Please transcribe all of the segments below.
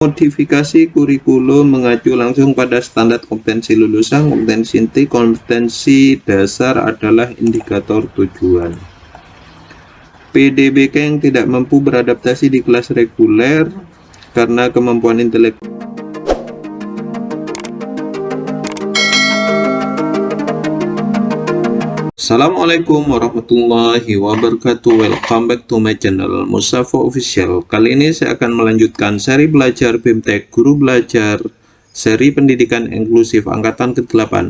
Modifikasi kurikulum mengacu langsung pada standar kompetensi lulusan. Kompetensi inti, kompetensi dasar adalah indikator tujuan. PDBK yang tidak mampu beradaptasi di kelas reguler karena kemampuan intelektual. Assalamualaikum warahmatullahi wabarakatuh. Welcome back to my channel Mustafa Official. Kali ini saya akan melanjutkan seri belajar BIMTEK Guru Belajar seri pendidikan inklusif angkatan ke-8.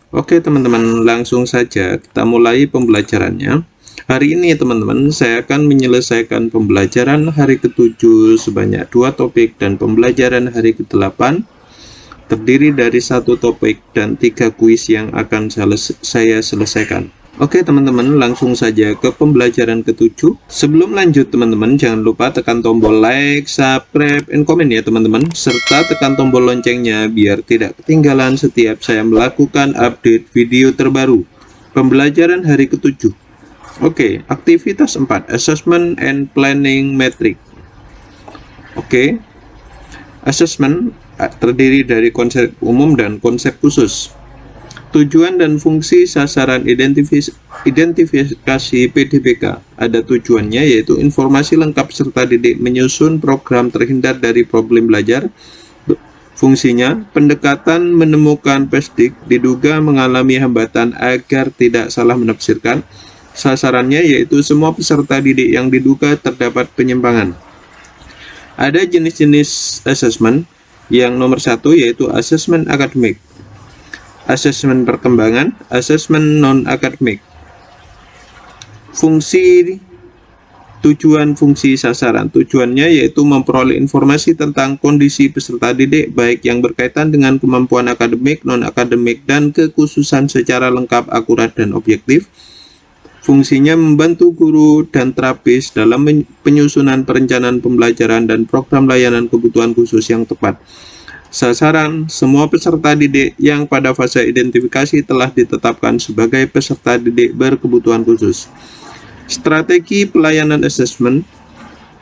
Oke teman-teman, langsung saja kita mulai pembelajarannya. Hari ini teman-teman saya akan menyelesaikan pembelajaran hari ke-7 sebanyak 2 topik, dan pembelajaran hari ke-8 terdiri dari 1 topik dan 3 kuis yang akan saya selesaikan. Oke teman-teman, langsung saja ke pembelajaran ke-7. Sebelum lanjut teman-teman, jangan lupa tekan tombol like, subscribe, and komen ya teman-teman, serta tekan tombol loncengnya biar tidak ketinggalan setiap saya melakukan update video terbaru. Pembelajaran hari ke-7. Oke, aktivitas 4, Assessment and Planning Metric. Oke, assessment terdiri dari konsep umum dan konsep khusus. Tujuan dan fungsi sasaran identifikasi PDBK. Ada tujuannya, yaitu informasi lengkap serta didik menyusun program terhindar dari problem belajar. Fungsinya, pendekatan menemukan PESDIK diduga mengalami hambatan agar tidak salah menafsirkan. Sasarannya yaitu semua peserta didik yang diduga terdapat penyimpangan. Ada jenis-jenis assessment. Yang nomor 1 yaitu asesmen akademik, asesmen perkembangan, asesmen non-akademik. Fungsi tujuan, fungsi sasaran. Tujuannya yaitu memperoleh informasi tentang kondisi peserta didik, baik yang berkaitan dengan kemampuan akademik, non-akademik, dan kekhususan secara lengkap, akurat, dan objektif. Fungsinya membantu guru dan terapis dalam penyusunan perencanaan pembelajaran dan program layanan kebutuhan khusus yang tepat. Sasaran, semua peserta didik yang pada fase identifikasi telah ditetapkan sebagai peserta didik berkebutuhan khusus. Strategi pelayanan asesmen,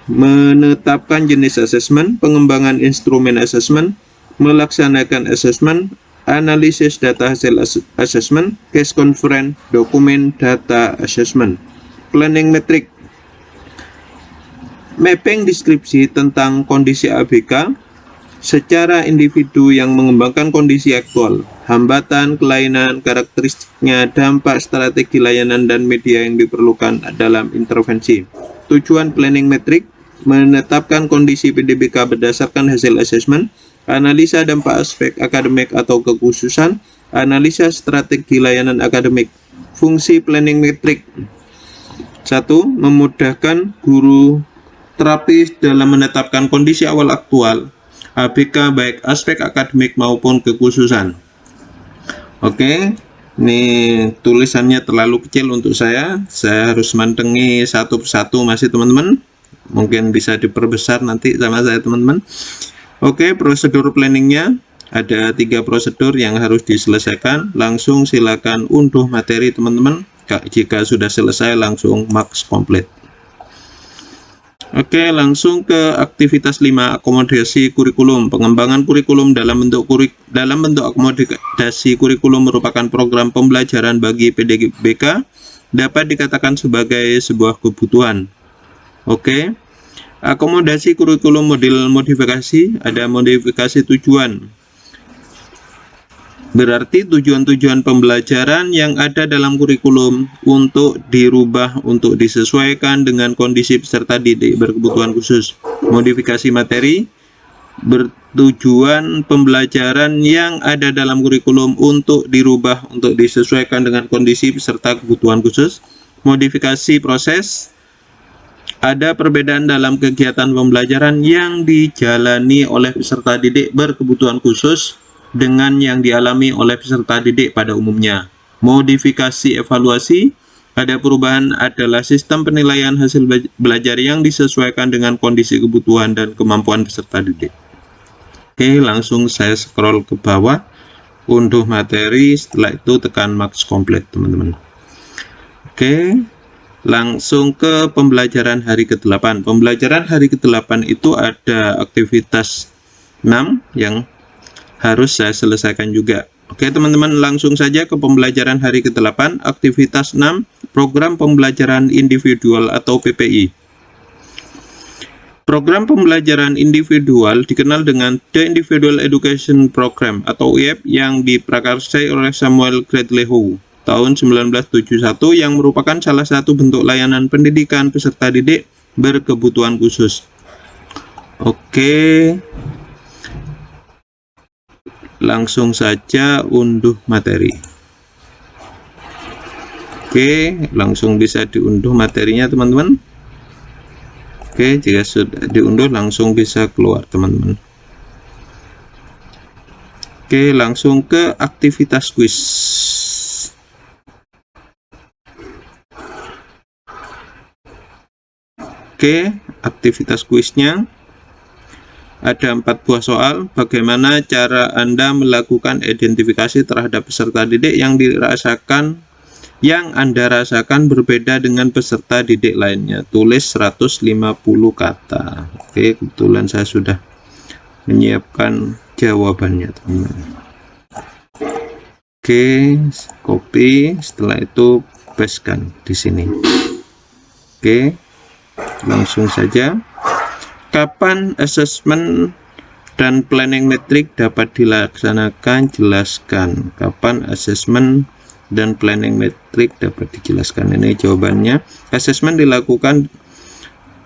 menetapkan jenis asesmen, pengembangan instrumen asesmen, melaksanakan asesmen, analisis data hasil asesmen, case conference, dokumen data asesmen. Planning metric, mapping deskripsi tentang kondisi ABK secara individu yang mengembangkan kondisi aktual, hambatan, kelainan, karakteristiknya, dampak, strategi layanan, dan media yang diperlukan dalam intervensi. Tujuan planning metric, menetapkan kondisi PDBK berdasarkan hasil asesmen, analisa dampak aspek akademik atau kekhususan, analisa strategi layanan akademik. Fungsi planning metric: 1. Memudahkan guru terapis dalam menetapkan kondisi awal aktual ABK baik aspek akademik maupun kekhususan. Oke, ini tulisannya terlalu kecil untuk saya harus mantengi satu persatu masih teman-teman. Mungkin bisa diperbesar nanti sama saya teman-teman. Oke, prosedur planningnya ada 3 prosedur yang harus diselesaikan. Langsung silakan unduh materi teman-teman. Jika sudah selesai langsung marks komplit. Oke, langsung ke aktivitas 5, akomodasi kurikulum. Pengembangan kurikulum dalam bentuk akomodasi kurikulum merupakan program pembelajaran bagi PDBK, dapat dikatakan sebagai sebuah kebutuhan. Oke. Akomodasi kurikulum model modifikasi, ada modifikasi tujuan. Berarti tujuan-tujuan pembelajaran yang ada dalam kurikulum untuk dirubah untuk disesuaikan dengan kondisi peserta didik berkebutuhan khusus. Modifikasi materi, bertujuan pembelajaran yang ada dalam kurikulum untuk dirubah untuk disesuaikan dengan kondisi peserta kebutuhan khusus. Modifikasi proses, ada perbedaan dalam kegiatan pembelajaran yang dijalani oleh peserta didik berkebutuhan khusus dengan yang dialami oleh peserta didik pada umumnya. Modifikasi evaluasi, ada perubahan adalah sistem penilaian hasil belajar yang disesuaikan dengan kondisi kebutuhan dan kemampuan peserta didik. Oke, langsung saya scroll ke bawah, unduh materi, setelah itu tekan marks komplit teman-teman. Oke, langsung ke pembelajaran hari ke-8. Pembelajaran hari ke-8 itu ada aktivitas yang harus saya selesaikan juga. Oke teman-teman, langsung saja ke pembelajaran hari ke-8, aktivitas 6, program pembelajaran individual atau PPI. Program pembelajaran individual dikenal dengan The Individual Education Program atau IEP yang diprakarsai oleh Samuel Gradley-Howe tahun 1971 yang merupakan salah satu bentuk layanan pendidikan peserta didik berkebutuhan khusus. Oke, langsung saja unduh materi. Oke, langsung bisa diunduh materinya teman-teman. Oke, jika sudah diunduh langsung bisa keluar teman-teman. Oke, langsung ke aktivitas kuis. Oke, aktivitas kuisnya ada 4 buah soal. Bagaimana cara Anda melakukan identifikasi terhadap peserta didik yang Anda rasakan berbeda dengan peserta didik lainnya? Tulis 150 kata. Oke, kebetulan saya sudah menyiapkan jawabannya teman-teman. Oke, copy, setelah itu pastekan di sini. Oke, langsung saja. Kapan asesmen dan planning metrik dapat dilaksanakan? Jelaskan. Kapan asesmen dan planning metrik dapat dijelaskan? Ini jawabannya. Asesmen dilakukan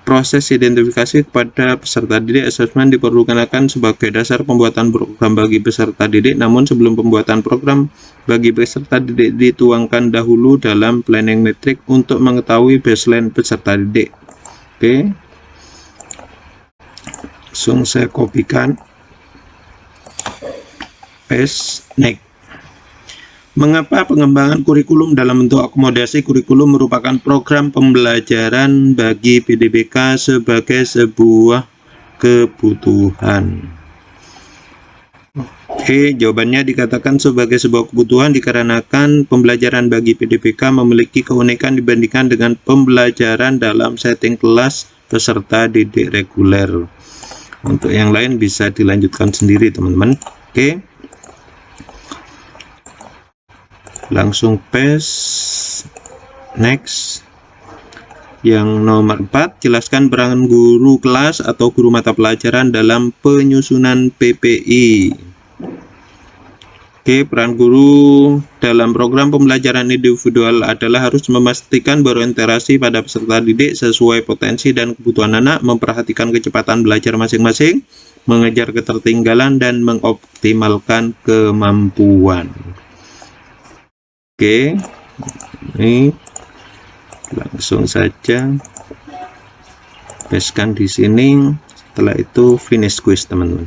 proses identifikasi kepada peserta didik. Asesmen diperlukan sebagai dasar pembuatan program bagi peserta didik. Namun sebelum pembuatan program bagi peserta didik dituangkan dahulu dalam planning metrik untuk mengetahui baseline peserta didik. Oke, langsung saya kopikan, paste, next. Mengapa pengembangan kurikulum dalam bentuk akomodasi kurikulum merupakan program pembelajaran bagi PDBK sebagai sebuah kebutuhan? Oke, jawabannya dikatakan sebagai sebuah kebutuhan dikarenakan pembelajaran bagi PDBK memiliki keunikan dibandingkan dengan pembelajaran dalam setting kelas peserta didik reguler. Untuk yang lain bisa dilanjutkan sendiri teman-teman. Oke, langsung paste, next. Yang nomor 4, jelaskan peran guru kelas atau guru mata pelajaran dalam penyusunan PPI. Oke, peran guru dalam program pembelajaran individual adalah harus memastikan berorientasi pada peserta didik sesuai potensi dan kebutuhan anak, memperhatikan kecepatan belajar masing-masing, mengejar ketertinggalan, dan mengoptimalkan kemampuan. Oke, ini langsung saja pastekan di sini. Setelah itu finish quiz teman-teman.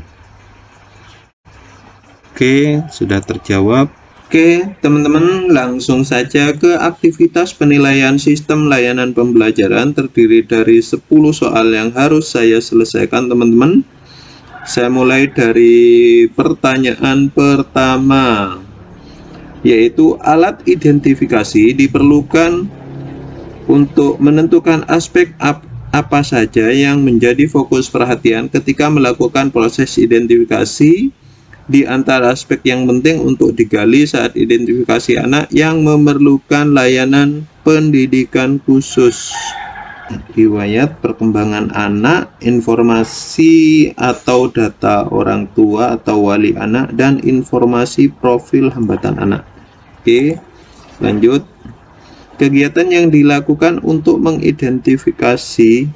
Oke, sudah terjawab. Oke, teman-teman, langsung saja ke aktivitas penilaian sistem layanan pembelajaran. Terdiri dari 10 soal yang harus saya selesaikan teman-teman. Saya mulai dari pertanyaan pertama, yaitu alat identifikasi diperlukan untuk menentukan aspek apa saja yang menjadi fokus perhatian ketika melakukan proses identifikasi. Di antara aspek yang penting untuk digali saat identifikasi anak yang memerlukan layanan pendidikan khusus: riwayat perkembangan anak, informasi atau data orang tua atau wali anak, dan informasi profil hambatan anak. Oke, lanjut. Kegiatan yang dilakukan untuk mengidentifikasi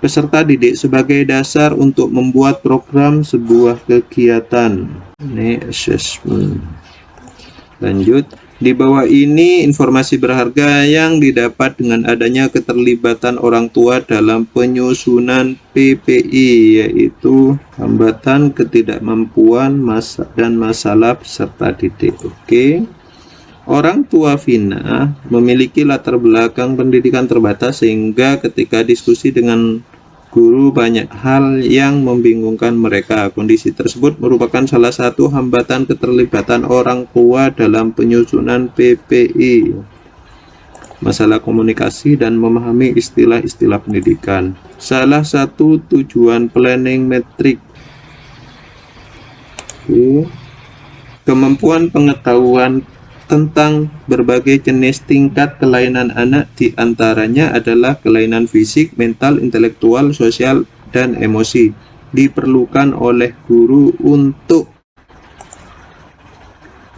peserta didik sebagai dasar untuk membuat program sebuah kegiatan. Ini assessment. Lanjut. Di bawah ini informasi berharga yang didapat dengan adanya keterlibatan orang tua dalam penyusunan PPI, yaitu hambatan, ketidakmampuan, dan masalah peserta didik. Oke. Orang tua Vina memiliki latar belakang pendidikan terbatas sehingga ketika diskusi dengan guru banyak hal yang membingungkan mereka. Kondisi tersebut merupakan salah satu hambatan keterlibatan orang tua dalam penyusunan PPI. Masalah komunikasi dan memahami istilah-istilah pendidikan. Salah satu tujuan planning metrik Oke. Kemampuan pengetahuan tentang berbagai jenis tingkat kelainan anak, diantaranya adalah kelainan fisik, mental, intelektual, sosial, dan emosi. Diperlukan oleh guru untuk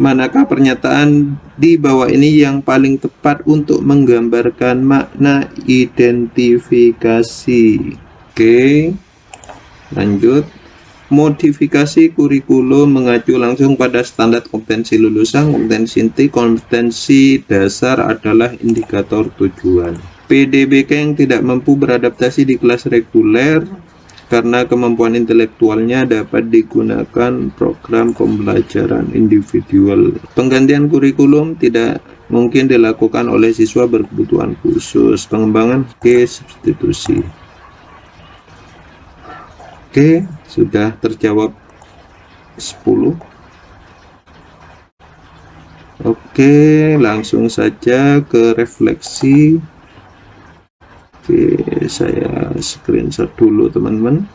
manakah pernyataan di bawah ini yang paling tepat untuk menggambarkan makna identifikasi? Oke, lanjut. Modifikasi kurikulum mengacu langsung pada standar kompetensi lulusan. Kompetensi inti, kompetensi dasar adalah indikator tujuan. PDBK yang tidak mampu beradaptasi di kelas reguler karena kemampuan intelektualnya dapat digunakan program pembelajaran individual. Penggantian kurikulum tidak mungkin dilakukan oleh siswa berkebutuhan khusus. Pengembangan substitusi. Oke, sudah terjawab 10. Oke, langsung saja ke refleksi. Oke, saya screenshot dulu teman-teman.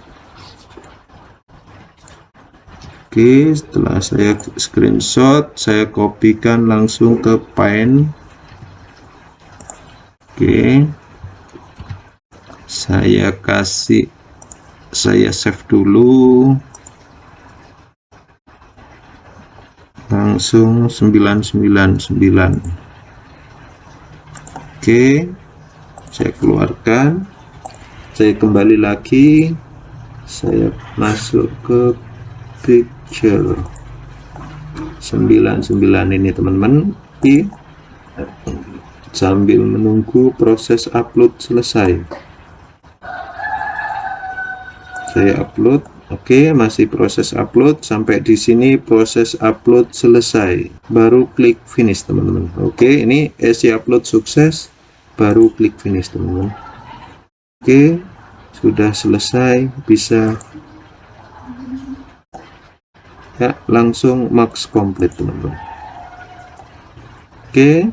Oke, setelah saya screenshot, saya kopikan langsung ke Paint. Oke, saya save dulu, langsung 999. Oke, saya keluarkan, saya kembali lagi, saya masuk ke picture 99 ini teman-teman, sambil menunggu proses upload selesai. Saya upload. Oke, masih proses upload. Sampai di sini proses upload selesai, baru klik finish teman-teman. Oke, ini isi upload sukses, baru klik finish teman-teman. Oke, sudah selesai, bisa ya, langsung max komplit teman-teman. Oke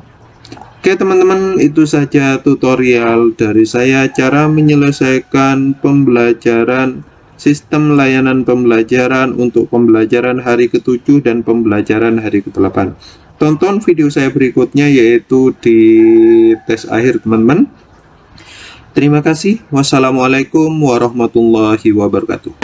teman-teman, itu saja tutorial dari saya cara menyelesaikan pembelajaran sistem layanan pembelajaran untuk pembelajaran hari ke-7 dan pembelajaran hari ke-8. Tonton video saya berikutnya, yaitu di tes akhir teman-teman. Terima kasih. Wassalamualaikum warahmatullahi wabarakatuh.